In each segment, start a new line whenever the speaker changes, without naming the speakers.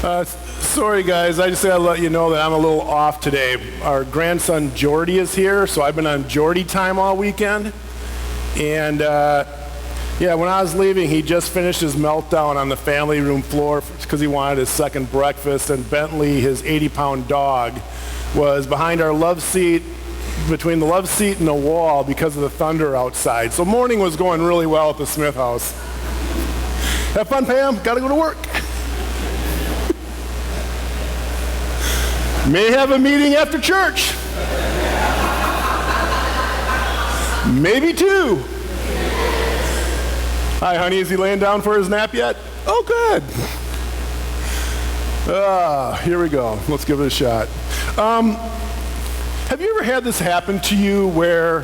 Sorry guys, I just gotta let you know that I'm a little off today. Our grandson Jordy is here, so I've been on Jordy time all weekend. And when I was leaving, he just finished his meltdown on the family room floor because he wanted his second breakfast, and Bentley, his 80-pound dog, was behind our love seat, between the love seat and the wall because of the thunder outside. So morning was going really well at the Smith house. Have fun, Pam. Gotta go to work. May have a meeting after church. Maybe two. Hi, honey. Is he laying down for his nap yet? Oh, good. Here we go. Let's give it a shot. Have you ever had this happen to you where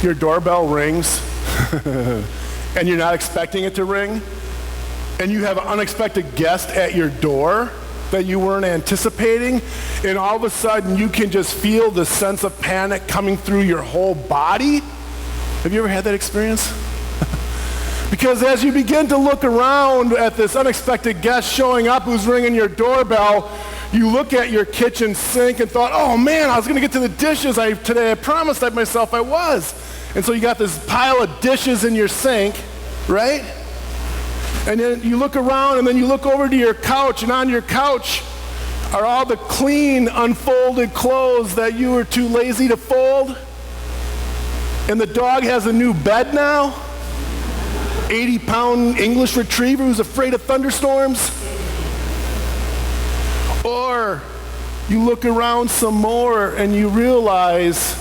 your doorbell rings and you're not expecting it to ring, and you have an unexpected guest at your door that you weren't anticipating, and all of a sudden you can just feel the sense of panic coming through your whole body? Have you ever had that experience? Because as you begin to look around at this unexpected guest showing up who's ringing your doorbell, you look at your kitchen sink and thought, oh man, I was gonna get to the dishes today. I promised myself I was. And so you got this pile of dishes in your sink, right? And then you look around, and then you look over to your couch, and on your couch are all the clean, unfolded clothes that you were too lazy to fold. And the dog has a new bed now. 80-pound English retriever who's afraid of thunderstorms. Or you look around some more and you realize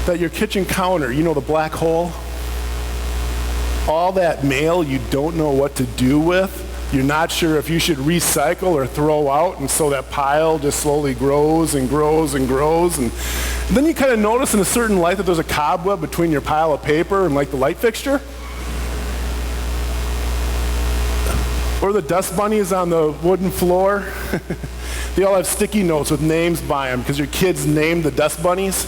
that your kitchen counter, you know, the black hole, all that mail you don't know what to do with, you're not sure if you should recycle or throw out, and so that pile just slowly grows and grows and grows. And then you kind of notice in a certain light that there's a cobweb between your pile of paper and like the light fixture. Or the dust bunnies on the wooden floor. They all have sticky notes with names by them because your kids named the dust bunnies.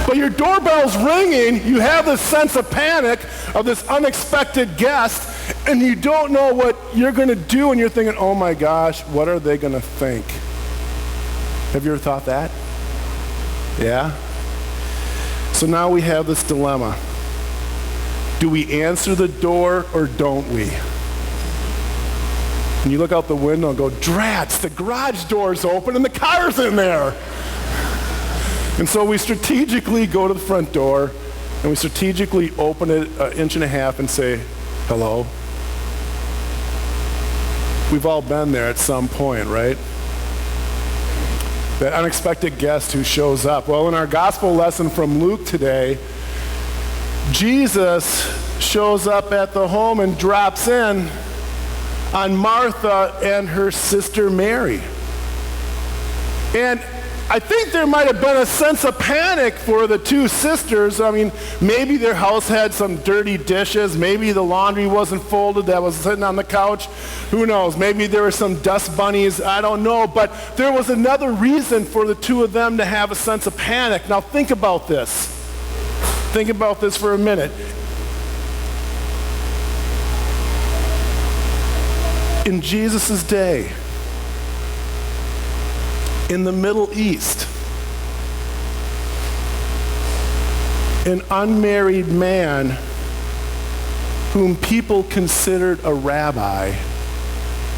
But your doorbell's ringing, you have this sense of panic of this unexpected guest, and you don't know what you're gonna do, and you're thinking, oh my gosh, what are they gonna think? Have you ever thought that? Yeah? So now we have this dilemma. Do we answer the door or don't we? And you look out the window and go, drats, the garage door's open and the car's in there. And so we strategically go to the front door and we strategically open it an inch and a half and say, hello. We've all been there at some point, right? That unexpected guest who shows up. Well, in our gospel lesson from Luke today, Jesus shows up at the home and drops in on Martha and her sister Mary. And I think there might have been a sense of panic for the two sisters. I mean, maybe their house had some dirty dishes. Maybe the laundry wasn't folded that was sitting on the couch. Who knows? Maybe there were some dust bunnies. I don't know. But there was another reason for the two of them to have a sense of panic. Now think about this. Think about this for a minute. In Jesus' day, in the Middle East, an unmarried man whom people considered a rabbi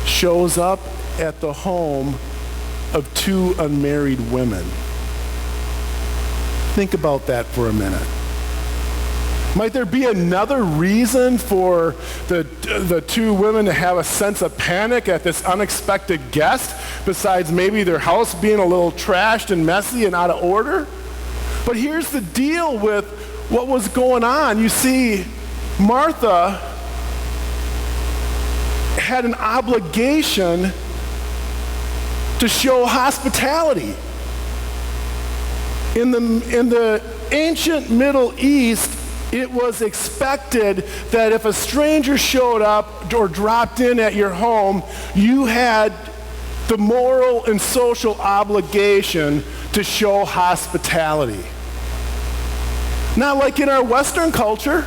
shows up at the home of two unmarried women. Think about that for a minute. Might there be another reason for the two women to have a sense of panic at this unexpected guest, besides maybe their house being a little trashed and messy and out of order? But here's the deal with what was going on. You see, Martha had an obligation to show hospitality. In the ancient Middle East, it was expected that if a stranger showed up or dropped in at your home, you had the moral and social obligation to show hospitality. Not like in our Western culture,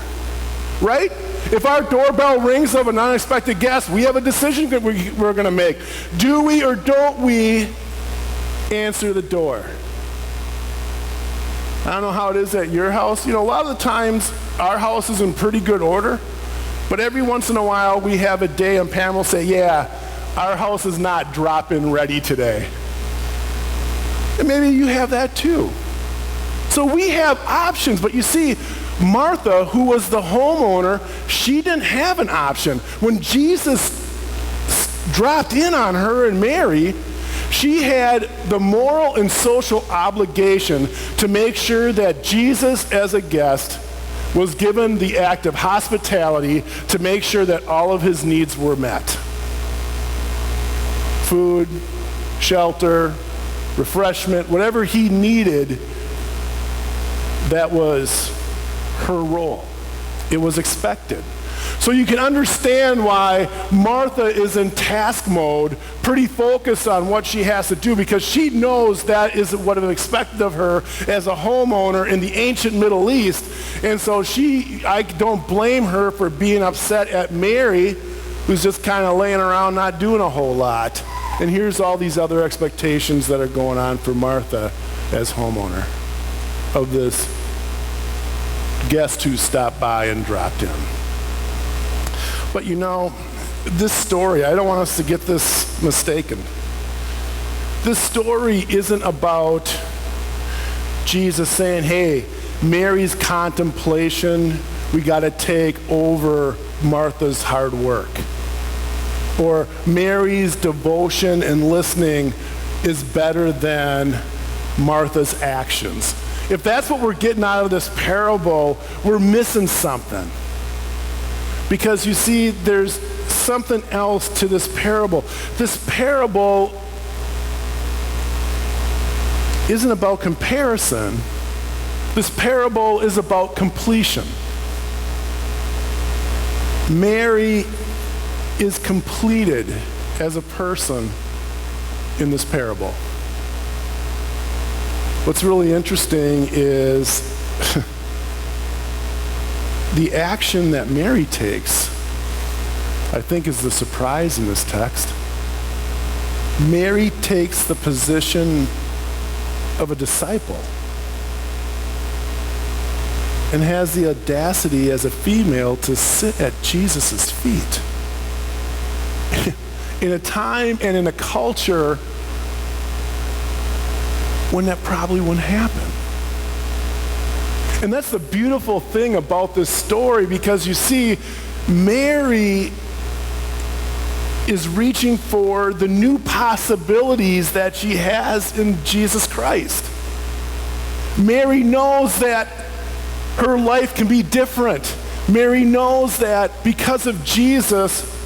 right? If our doorbell rings of an unexpected guest, we have a decision that we're going to make. Do we or don't we answer the door? I don't know how it is at your house. A lot of the times our house is in pretty good order, but every once in a while we have a day and Pam will say, yeah, our house is not drop-in ready today. And maybe you have that too. So we have options, but you see, Martha, who was the homeowner, she didn't have an option. When Jesus dropped in on her and Mary, she had the moral and social obligation to make sure that Jesus, as a guest, was given the act of hospitality to make sure that all of his needs were met. Food, shelter, refreshment, whatever he needed, that was her role. It was expected. So you can understand why Martha is in task mode, pretty focused on what she has to do, because she knows that is what is expected of her as a homeowner in the ancient Middle East. And so I don't blame her for being upset at Mary, who's just kind of laying around not doing a whole lot. And here's all these other expectations that are going on for Martha as homeowner of this guest who stopped by and dropped in. But this story, I don't want us to get this mistaken. This story isn't about Jesus saying, hey, Mary's contemplation, we got to take over Martha's hard work. Or Mary's devotion and listening is better than Martha's actions. If that's what we're getting out of this parable, we're missing something. Because you see, there's something else to this parable. This parable isn't about comparison. This parable is about completion. Mary is completed as a person in this parable. What's really interesting is the action that Mary takes, I think, is the surprise in this text. Mary takes the position of a disciple and has the audacity as a female to sit at Jesus' feet. In a time and in a culture when that probably wouldn't happen. And that's the beautiful thing about this story, because you see, Mary is reaching for the new possibilities that she has in Jesus Christ. Mary knows that her life can be different. Mary knows that because of Jesus,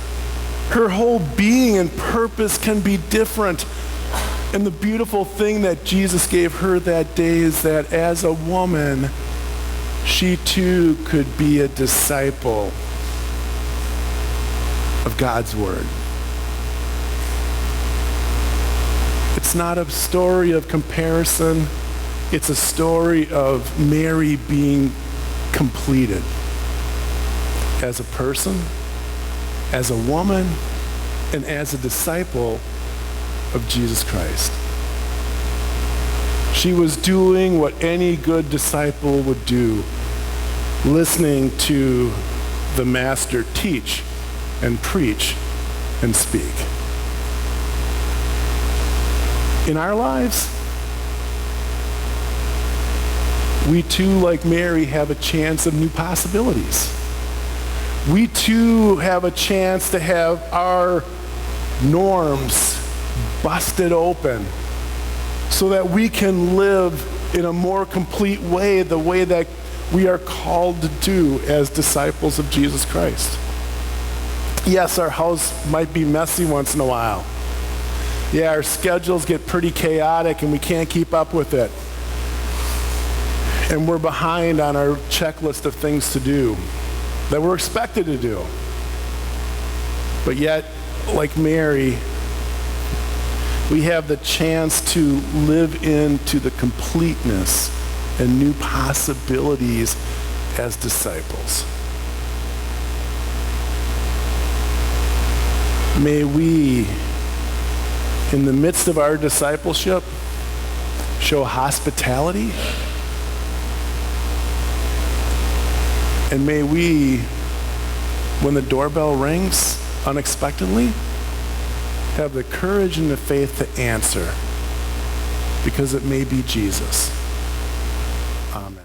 her whole being and purpose can be different. And the beautiful thing that Jesus gave her that day is that as a woman, she too could be a disciple of God's word. It's not a story of comparison. It's a story of Mary being completed as a person, as a woman, and as a disciple of Jesus Christ. She was doing what any good disciple would do, listening to the Master teach and preach and speak. In our lives, we too, like Mary, have a chance of new possibilities. We too have a chance to have our norms busted open so that we can live in a more complete way, the way that we are called to do as disciples of Jesus Christ. Yes, our house might be messy once in a while. Yeah, our schedules get pretty chaotic and we can't keep up with it. And we're behind on our checklist of things to do that we're expected to do. But yet, like Mary, we have the chance to live into the completeness and new possibilities as disciples. May we, in the midst of our discipleship, show hospitality. And may we, when the doorbell rings unexpectedly, have the courage and the faith to answer, because it may be Jesus. Amen.